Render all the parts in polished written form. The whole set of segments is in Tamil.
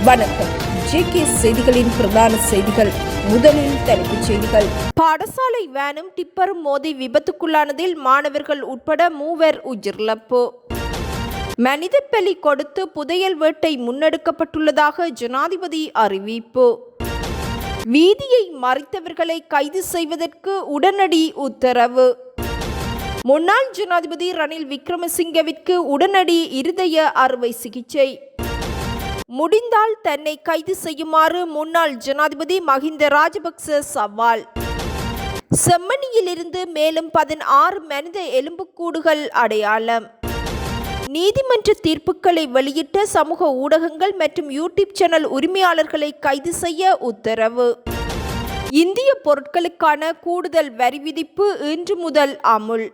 வணக்கம். ஜேகே செய்திகளின் பிரதான செய்திகள். முதலில் தலைப்புச் செய்திகள். பாடசாலை வேனும் டிப்பரும் மோதி விபத்துக்குள்ளானதில் மாணவர்கள் உட்பட 3 உயிரிழப்பு. மனித பலி கொடுத்து புதையல் வேட்டை முன்னெடுக்கப்பட்டுள்ளதாக ஜனாதிபதி அறிவிப்பு. வீதியை மறைத்தவர்களை கைது செய்வதற்கு உடனடி உத்தரவு. முன்னாள் ஜனாதிபதி ரணில் விக்ரமசிங்கவிற்கு உடனடி இருதய அறுவை சிகிச்சை. முடிந்தால் தன்னை கைது செய்யுமாறு முன்னாள் ஜனாதிபதி மஹிந்த ராஜபக்ச சவால். செம்மணியிலிருந்து மேலும் 16 மனித எலும்புக்கூடுகள் அடையாளம். நீதிமன்ற தீர்ப்புகளை வெளியிட்ட சமூக ஊடகங்கள் மற்றும் யூடியூப் சேனல் உரிமையாளர்களை கைது செய்ய உத்தரவு. இந்திய பொருட்களுக்கான கூடுதல் வரி விதிப்பு இன்று முதல் அமுல்.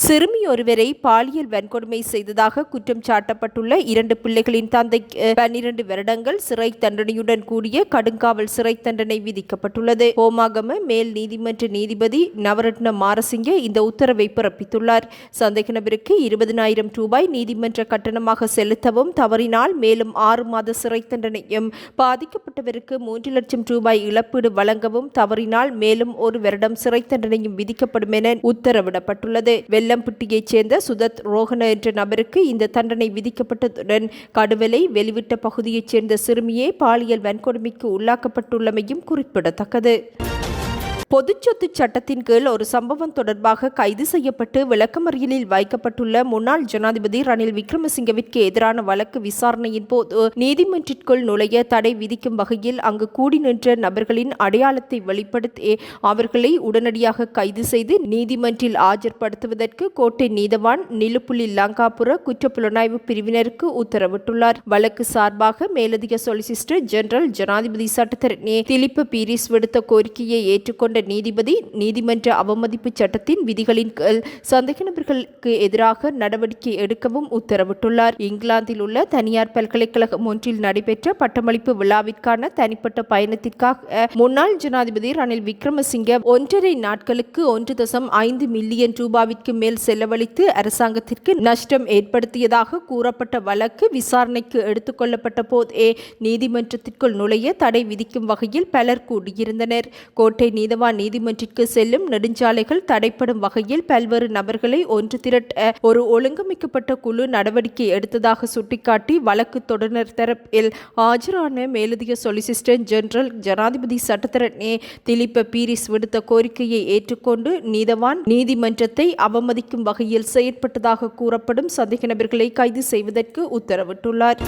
சிறுமி ஒருவரை பாலியல் வன்கொடுமை செய்ததாக குற்றம் சாட்டப்பட்டுள்ள 2 பிள்ளைகளின் தந்தைக்கு 12 வருடங்கள் சிறை தண்டனையுடன் கூடிய கடுங்காவல் சிறை தண்டனை விதிக்கப்பட்டுள்ளது. ஹோமாகம மேல் நீதிமன்ற நீதிபதி நவரத்ன மாரசிங்க இந்த உத்தரவை பிறப்பித்துள்ளார். சந்தேக நபருக்கு 20,000 ரூபாய் நீதிமன்ற கட்டணமாக செலுத்தவும் தவறினால் மேலும் 6 மாத சிறை தண்டனையும், பாதிக்கப்பட்டவருக்கு 3 லட்சம் ரூபாய் இழப்பீடு வழங்கவும் தவறினால் மேலும் 1 வருடம் சிறை தண்டனையும் விதிக்கப்படும் என உத்தரவிடப்பட்டுள்ளது. வெள்ளம்பட்டியைச் சேர்ந்த சுதத் ரோஹன என்ற நபருக்கு இந்த தண்டனை விதிக்கப்பட்டதுடன் கடுவலை வெளிவிட்ட பகுதியைச் சேர்ந்த சிறுமியே பாலியல் வன்கொடுமைக்கு உள்ளாக்கப்பட்டுள்ளமையும் குறிப்பிடத்தக்கது. பொதுச்சொத்து சட்டத்தின் கீழ் ஒரு சம்பவம் தொடர்பாக கைது செய்யப்பட்டு விளக்கமறியலில் வைக்கப்பட்டுள்ள முன்னாள் ஜனாதிபதி ரணில் விக்ரமசிங்கவிற்கு எதிரான வழக்கு விசாரணையின் போது நீதிமன்றத்திற்குள் நுழைய தடை விதிக்கும் வகையில் அங்கு கூடி நின்ற நபர்களின் அடையாளத்தை வெளிப்படுத்தி அவர்களை உடனடியாக கைது செய்து நீதிமன்றில் ஆஜர்படுத்துவதற்கு கோட்டை நீதவான் நிலுப்புலி லங்காபுர குற்றப்புலனாய்வு பிரிவினருக்கு உத்தரவிட்டுள்ளார். வழக்கு சார்பாக மேலதிக சொலிசிஸ்டர் ஜெனரல் ஜனாதிபதி சட்டத்தரணி திலிப்ப பீரிஸ் விடுத்த கோரிக்கையை ஏற்றுக்கொண்ட நீதிபதி நீதிமன்ற அவமதிப்பு சட்டத்தின் விதிகளின் கீழ் சந்தேக நபர்களுக்கு எதிராக நடவடிக்கை எடுக்கவும் உத்தரவிட்டுள்ளார். இங்கிலாந்தில் உள்ள தனியார் பல்கலைக்கழகம் ஒன்றில் நடைபெற்ற பட்டமளிப்பு விழாவிற்கான தனிப்பட்ட பயணத்திற்காக முன்னாள் ஜனாதிபதி ரணில் விக்ரமசிங்க 1.5 நாட்களுக்கு 1.5 மில்லியன் ரூபாவிற்கு மேல் செலவழித்து அரசாங்கத்திற்கு நஷ்டம் ஏற்படுத்தியதாக கூறப்பட்ட வழக்கு விசாரணைக்கு எடுத்துக் கொள்ளப்பட்ட போதே நீதிமன்றத்திற்குள் நுழைய தடை விதிக்கும் வகையில் பலர் கூடியிருந்தனர். கோட்டை நீதவான் நீதிமன்றத்திற்கு செல்லும் நெடுஞ்சாலைகள் தடைப்படும் வகையில் பல்வேறு நபர்களை ஒன்று திரட்ட ஒரு ஒழுங்கமைக்கப்பட்ட குழு நடவடிக்கை எடுத்ததாக சுட்டிக்காட்டி வழக்கு தொடர்னர் தரப்பில் ஆஜரான மேலதிக சொலிசிஸ்டர் ஜெனரல் ஜனாதிபதி சட்டத்தரணி திலிப்ப பீரிஸ் விடுத்த கோரிக்கையை ஏற்றுக்கொண்டு நீதவான் நீதிமன்றத்தை அவமதிக்கும் வகையில் செயற்பட்டதாக கூறப்படும் சந்தேக நபர்களை கைது செய்வதற்கு உத்தரவிட்டுள்ளார்.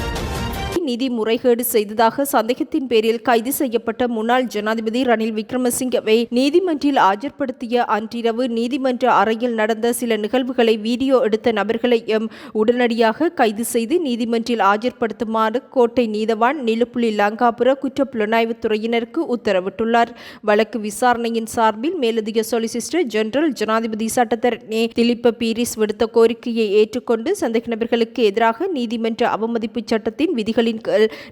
நிதி முறைகேடு செய்ததாக சந்தேகத்தின் பேரில் கைது செய்யப்பட்ட முன்னாள் ஜனாதிபதி ரணில் விக்ரமசிங்கவை நீதிமன்றில் ஆஜர்படுத்திய அன்றிரவு நீதிமன்ற அறையில் நடந்த சில நிகழ்வுகளை வீடியோ எடுத்த நபர்களையும் உடனடியாக கைது செய்து நீதிமன்றில் ஆஜர்படுத்துமாறு கோட்டை நீதவான் நிலுப்புலி லங்காபுர குற்றப்புலனாய்வு துறையினருக்கு உத்தரவிட்டுள்ளார். வழக்கு விசாரணையின் சார்பில் மேலதிக சொலிசிஸ்டர் ஜெனரல் ஜனாதிபதி சட்டத்தரணி திலிப்ப பீரிஸ் விடுத்த கோரிக்கையை ஏற்றுக்கொண்டு சந்தேக நபர்களுக்கு எதிராக நீதிமன்ற அவமதிப்பு சட்டத்தின் விதிகளின்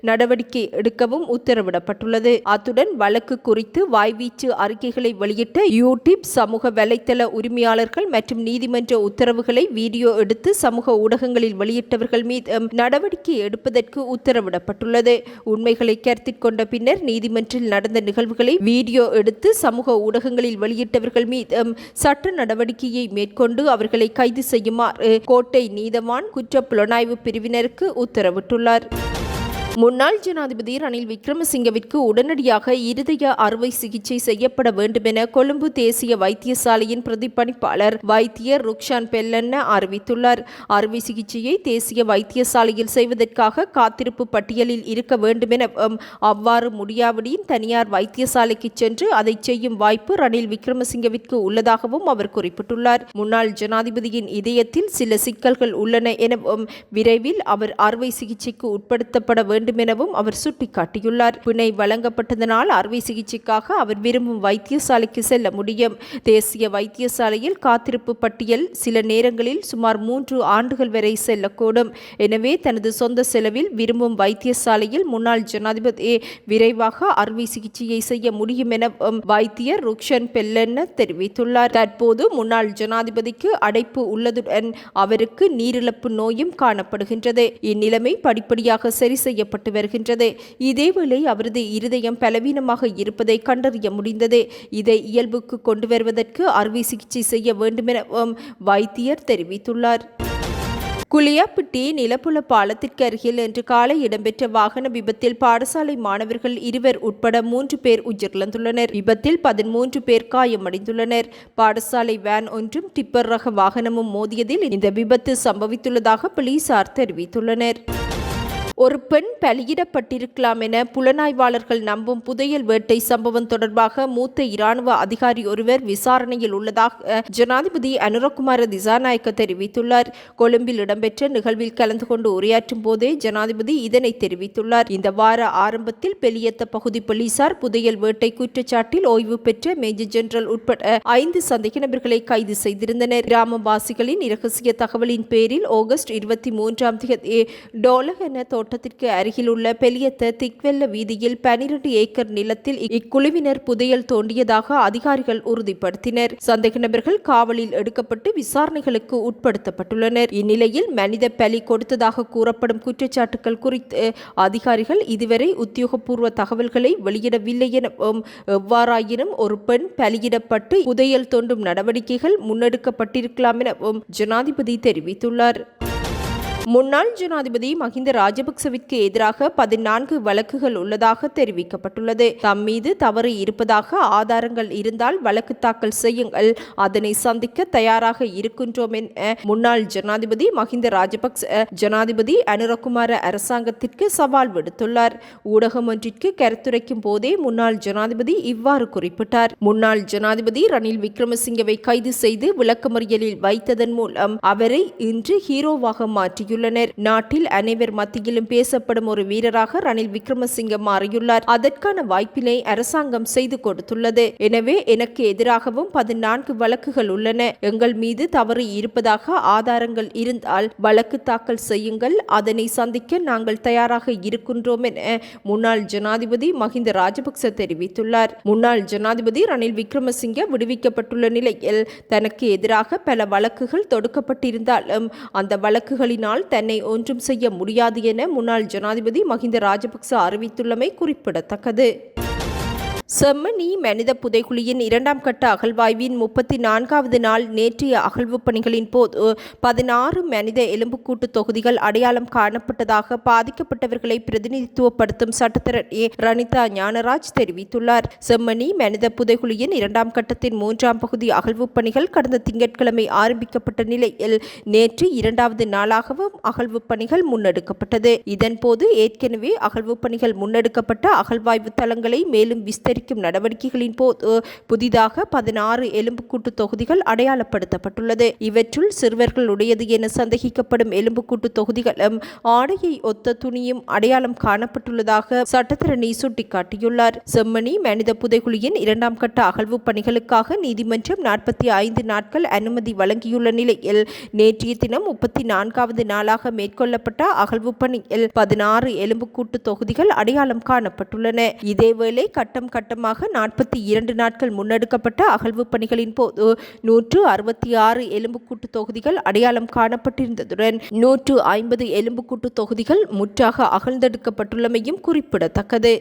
நடவடிக்கை எடுக்கவும் உத்தரவிடப்பட்டுள்ளது. அத்துடன் வழக்கு குறித்து வாய்வீச்சு அறிக்கைகளை வெளியிட்ட யூடியூப் சமூக வலைத்தள உரிமையாளர்கள் மற்றும் நீதிமன்ற உத்தரவுகளை வீடியோ எடுத்து சமூக ஊடகங்களில் வெளியிட்டவர்கள் மீது நடவடிக்கை எடுப்பதற்கு உத்தரவிடப்பட்டுள்ளது. உண்மைகளை கருத்தில் கொண்ட பின்னர் நீதிமன்றில் நடந்த நிகழ்வுகளை வீடியோ எடுத்து சமூக ஊடகங்களில் வெளியிட்டவர்கள் மீது சட்ட நடவடிக்கையை மேற்கொண்டு அவர்களை கைது செய்யுமாறு கோட்டை நீதவான் குற்றப்புலனாய்வு பிரிவினருக்கு உத்தரவிட்டுள்ளார். முன்னாள் ஜனாதிபதி ரணில் விக்ரமசிங்கவிற்கு உடனடியாக இருதய அறுவை சிகிச்சை செய்யப்பட வேண்டும் என கொழும்பு தேசிய வைத்தியசாலையின் பிரதிபலிப்பாளர் வைத்தியர் ருக்ஷான் பெல்லன்ன அறிவித்துள்ளார். அறுவை சிகிச்சையை தேசிய வைத்தியசாலையில் செய்வதற்காக காத்திருப்பு பட்டியலில் இருக்க வேண்டும் எனவும் அவ்வாறு முடியாவிடின் தனியார் வைத்தியசாலைக்கு சென்று அதை செய்யும் வாய்ப்பு ரணில் விக்ரமசிங்கவிற்கு உள்ளதாகவும் அவர் குறிப்பிட்டுள்ளார். முன்னாள் ஜனாதிபதியின் இதயத்தில் சில சிக்கல்கள் உள்ளன எனவும் விரைவில் அவர் அறுவை சிகிச்சைக்கு உட்படுத்தப்பட வேண்டும் எனவும் அவர் சுட்டிக்காட்டியுள்ளார். பிணை வழங்கப்பட்டதனால் அறுவை சிகிச்சைக்காக அவர் விரும்பும் வைத்தியசாலைக்கு செல்ல முடியும். தேசிய வைத்தியசாலையில் காத்திருப்பு பட்டியல் சில நேரங்களில் சுமார் 3 ஆண்டுகள் வரை செல்லக்கூடும். எனவே தனது சொந்த செலவில் விரும்பும் வைத்தியசாலையில் முன்னாள் ஜனாதிபதி விரைவாக அறுவை சிகிச்சையை செய்ய முடியும் என வைத்தியர் ருக்ஷன் பெல்லன்ன தெரிவித்துள்ளார். தற்போது முன்னாள் ஜனாதிபதிக்கு அடைப்பு உள்ளதுடன் அவருக்கு நீரிழப்பு நோயும் காணப்படுகின்றது. இந்நிலைமை படிப்படியாக சரி செய்ய செய்யப்பட்டு வருகின்றது. இதேவேளை அவரது இருதயம் பலவீனமாக இருப்பதை கண்டறிய முடிந்தது. இதை இயல்புக்கு கொண்டு வருவதற்கு அறுவை சிகிச்சை செய்ய வேண்டுமென வைத்தியர் தெரிவித்துள்ளார். குளியாப்பிட்டி நிலப்புல பாலத்திற்கு அருகில் இன்று காலை இடம்பெற்ற வாகன விபத்தில் பாடசாலை மாணவர்கள் 2 உட்பட 3 பேர் உயிரிழந்துள்ளனர். விபத்தில் 13 பேர் காயமடைந்துள்ளனர். பாடசாலை வேன் ஒன்றும் டிப்பர் ரக வாகனமும் மோதியதில் இந்த விபத்து சம்பவித்துள்ளதாக போலீசார் தெரிவித்துள்ளனர். ஒரு பெண் பலியிடப்பட்டிருக்கலாம் என புலனாய்வாளர்கள் நம்பும் புதையல் வேட்டை சம்பவம் தொடர்பாக மூத்த இராணுவ அதிகாரி ஒருவர் விசாரணையில் உள்ளதாக ஜனாதிபதி அனுரகுமார திசாநாயக்க தெரிவித்துள்ளார். கொழும்பில் இடம்பெற்ற நிகழ்வில் கலந்து கொண்டு உரையாற்றும் போதே ஜனாதிபதி இதனை தெரிவித்துள்ளார். இந்த வார ஆரம்பத்தில் பெலியத்த பகுதி போலீசார் புதையல் வேட்டை குற்றச்சாட்டில் ஓய்வு பெற்ற மேஜர் ஜெனரல் உட்பட 5 சந்தேக நபர்களை கைது செய்திருந்தனர். கிராமவாசிகளின் இரகசிய தகவலின் பேரில் ஆகஸ்ட் 23ஆம் தேதி டோலகன தோட்டத்திற்கு அருகில் உள்ள பெலியத்த திக்வெல்ல வீதியில் 12 ஏக்கர் நிலத்தில் இக்குழுவினர் புதையல் தோண்டியதாக அதிகாரிகள் உறுதிப்படுத்தினர். சந்தேக நபர்கள் காவலில் எடுக்கப்பட்டு விசாரணைகளுக்கு உட்படுத்தப்பட்டுள்ளனர். இந்நிலையில் மனித பலி கொடுத்ததாக கூறப்படும் குற்றச்சாட்டுகள் குறித்து அதிகாரிகள் இதுவரை உத்தியோகபூர்வ தகவல்களை வெளியிடவில்லை எனவும், எவ்வாறாயினும் ஒரு பெண் பலியிடப்பட்டு புதையல் தோண்டும் நடவடிக்கைகள் முன்னெடுக்கப்பட்டிருக்கலாம் எனவும் ஜனாதிபதி தெரிவித்துள்ளார். முன்னாள் ஜனாதிபதி மஹிந்த ராஜபக்சவிற்கு எதிராக 14 வழக்குகள் உள்ளதாக தெரிவிக்கப்பட்டுள்ளது. தம் மீது தவறு இருப்பதாக ஆதாரங்கள் இருந்தால் வழக்கு தாக்கல் செய்யுங்கள், அதனை சந்திக்க தயாராக இருக்கின்றோம் என முன்னாள் ஜனாதிபதி மஹிந்த ராஜபக்ச ஜனாதிபதி அனுரகுமார அரசாங்கத்திற்கு சவால் விடுத்துள்ளார். ஊடகம் ஒன்றிற்கு கருத்துரைக்கும் போதே முன்னாள் ஜனாதிபதி இவ்வாறு குறிப்பிட்டார். முன்னாள் ஜனாதிபதி ரணில் விக்ரமசிங்கவை கைது செய்து விளக்கமறியலில் வைத்ததன் மூலம் அவரை இன்று ஹீரோவாக மாற்றியுள்ளார். நாட்டில் அனைவர் மத்தியிலும் பேசப்படும் ஒரு வீரராக ரணில் விக்ரமசிங்க மாறியுள்ளார். அதற்கான வாய்ப்பினை அரசாங்கம் செய்து கொடுத்துள்ளது. எனவே எனக்கு எதிராகவும் 14 வழக்குகள் உள்ளன. எங்கள் மீது தவறு இருப்பதாக ஆதாரங்கள் இருந்தால் வழக்கு தாக்கல் செய்யுங்கள், அதனை சந்திக்க நாங்கள் தயாராக இருக்கின்றோம் என முன்னாள் ஜனாதிபதி மஹிந்த ராஜபக்ச தெரிவித்துள்ளார். முன்னாள் ஜனாதிபதி ரணில் விக்ரமசிங்க விடுவிக்கப்பட்டுள்ள நிலையில் தனக்கு எதிராக பல வழக்குகள் தொடுக்கப்பட்டிருந்தாலும் அந்த வழக்குகளினால் தன்னை ஒன்றும் செய்ய முடியாது என முன்னாள் ஜனாதிபதி மஹிந்த ராஜபக்ச அறிவித்துள்ளமை குறிப்பிடத்தக்கது. செம்மணி மனித புதைகுழியின் 2ஆம் கட்ட அகழ்வாய்வின் 34வது நாள் நேற்றைய அகழ்வு பணிகளின் போது 16 மனித எலும்புக்கூட்டு தொகுதிகள் அடையாளம் காணப்பட்டதாக பாதிக்கப்பட்டவர்களை பிரதிநிதித்துவப்படுத்தும் சட்டத்தரணி ரணிதா ஞானராஜ் தெரிவித்துள்ளார். செம்மணி மனித புதைகுழியின் 2ஆம் கட்டத்தின் 3ஆம் பகுதி அகழ்வு பணிகள் கடந்த திங்கட்கிழமை ஆரம்பிக்கப்பட்ட நிலையில் நேற்று 2வது நாளாகவும் அகழ்வு பணிகள் முன்னெடுக்கப்பட்டது. இதன்போது ஏற்கனவே அகழ்வு பணிகள் முன்னெடுக்கப்பட்ட அகழ்வாய்வு தளங்களை மேலும் விஸ்தரிக்கும் நடவடிக்கைகளின் போது புதிதாக 16 எலும்புக்கூட்டு தொகுதிகள் அடையாளப்படுத்தப்பட்டுள்ளது. இவற்றுள் சிறுவர்களுடையது என சந்தேகிக்கப்படும் எலும்புக்கூட்டு தொகுதிகளும் ஆடையை ஒத்த துணியும் அடையாளம் காணப்பட்டுள்ளதாக சட்டத்தரணி சுட்டிக்காட்டியுள்ளார். செம்மணி மனித புதைகுழியின் 2ஆம் கட்ட அகழ்வு பணிகளுக்காக நீதிமன்றம் 45 நாட்கள் அனுமதி வழங்கியுள்ள நிலையில் நேற்றைய தினம் 34வது நாளாக மேற்கொள்ளப்பட்ட அகழ்வு பணியில் 16 எலும்புக்கூட்டு தொகுதிகள் அடையாளம் காணப்பட்டுள்ளன. இதேவேளை கட்டம் கட்டமாக 42 நாட்கள் முன்னெடுக்கப்பட்ட அகழ்வு பணிகளின் போது 166 எலும்புக்கூட்டு தொகுதிகள் அடையாளம் காணப்பட்டிருந்ததுடன் 150 எலும்புக்கூட்டு தொகுதிகள் முற்றாக அகழ்ந்தெடுக்கப்பட்டுள்ளமையும் குறிப்பிடத்தக்கது.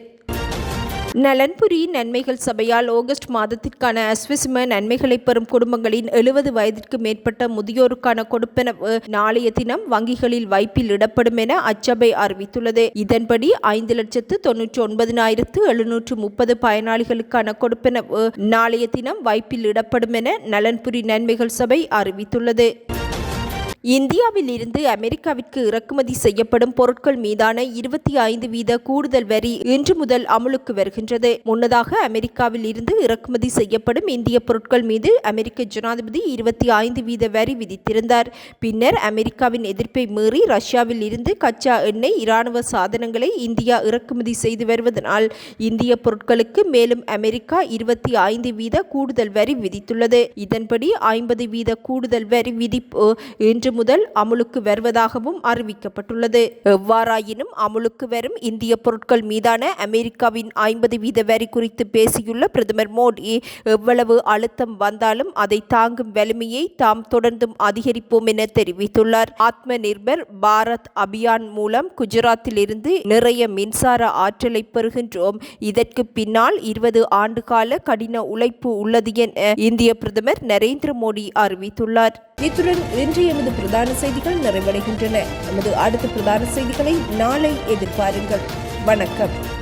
நலன்புரி நன்மைகள் சபையால் ஆகஸ்ட் மாதத்திற்கான அஸ்வசிம நன்மைகளை பெறும் குடும்பங்களின் 70 வயதிற்கு மேற்பட்ட முதியோருக்கான கொடுப்பனவு நாளைய தினம் வங்கிகளில் வைப்பில் இடப்படும் என அச்சபை அறிவித்துள்ளது. இதன்படி 5,99,730 பயனாளிகளுக்கான கொடுப்பனவு நாளைய தினம் வைப்பில் இடப்படும் என நலன்புரி நன்மைகள் சபை அறிவித்துள்ளது. இந்தியாவில் இருந்து அமெரிக்காவிற்கு இறக்குமதி செய்யப்படும் பொருட்கள் மீதான 25% கூடுதல் வரி இன்று முதல் அமலுக்கு வருகின்றது. முன்னதாக அமெரிக்காவில் இருந்து இறக்குமதி செய்யப்படும் இந்திய பொருட்கள் மீது அமெரிக்க ஜனாதிபதி 25% வரி விதித்திருந்தார். பின்னர் அமெரிக்காவின் எதிர்ப்பை மீறி ரஷ்யாவில் இருந்து கச்சா எண்ணெய், இராணுவ சாதனங்களை இந்தியா இறக்குமதி செய்து வருவதனால் இந்திய பொருட்களுக்கு மேலும் அமெரிக்கா 25% கூடுதல் வரி விதித்துள்ளது. இதன்படி 50% கூடுதல் வரி விதிப்பு இன்று இன்று முதல் அமுலுக்கு வருவதாகவும் அறிவிக்கப்பட்டுள்ளது. எவ்வாறாயினும் அமுலுக்கு வரும் இந்திய பொருட்கள் மீதான அமெரிக்காவின் 50% வரி குறித்து பேசியுள்ள பிரதமர் மோடி, எவ்வளவு அழுத்தம் வந்தாலும் அதை தாங்கும் வலிமையை தாம் தொடர்ந்தும் அதிகரிப்போம் என தெரிவித்துள்ளார். ஆத்ம நிர்பர் பாரத் அபியான் மூலம் குஜராத்தில் இருந்து நிறைய மின்சார ஆற்றலை பெறுகின்றோம். இதற்கு பின்னால் 20 ஆண்டுகால கடின உழைப்பு உள்ளது என இந்திய பிரதமர் நரேந்திர மோடி அறிவித்துள்ளார். இத்துடன் இன்று எமது பிரதான செய்திகள் நிறைவடைகின்றன. நமது அடுத்த பிரதான செய்திகளை நாளை எதிர்பாருங்கள். வணக்கம்.